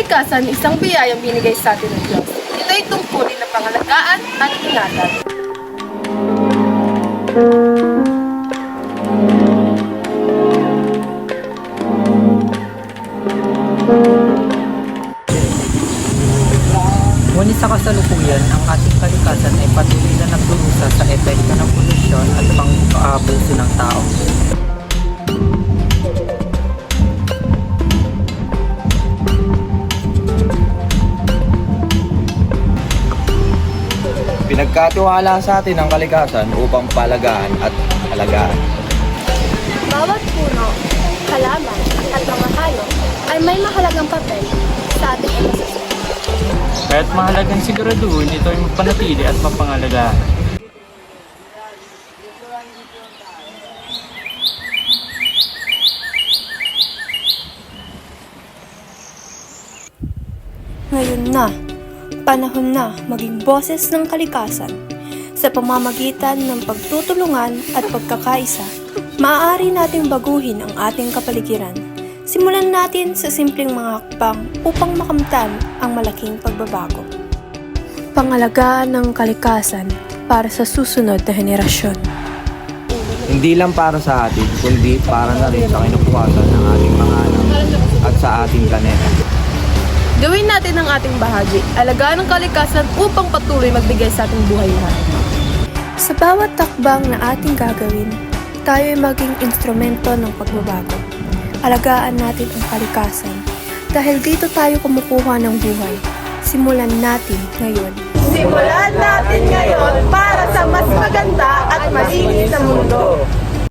kalikasan, isang biyayang binigay sa atin ng Diyos. Ito ay tungkulin na pangalagaan at ingatan. Ngunit sa kasalukuyan, ang ating kalikasan ay patuloy na nagdurusa sa epekto ng polusyon at pang-aabuso ng tao. Pinagkatiwala sa atin ang kalikasan upang palagaan at alagaan. Bawat puno, halaman at mga hayop ay may mahalagang papel sa ating ekosistema. Kaya't mahalagang siguraduhin ito ay magpanatili at mapangalagaan. Ngayon na, panahon na maging boses ng kalikasan. Sa pamamagitan ng pagtutulungan at pagkakaisa, maaari nating baguhin ang ating kapaligiran. Simulan natin sa simpleng mga hakbang upang makamtan ang malaking pagbabago. Pangalagaan ng kalikasan para sa susunod na henerasyon. Hindi lang para sa atin, kundi para na rin sa kinubukasan ng ating mga anak at sa ating planeta. Gawin natin ang ating bahagi, alagaan ang kalikasan upang patuloy magbigay sa ating buhay lahat. Sa bawat takbang na ating gagawin, tayo ay maging instrumento ng pagbabago. Alagaan natin ang kalikasan dahil dito tayo kumukuha ng buhay. Simulan natin ngayon. Simulan natin ngayon!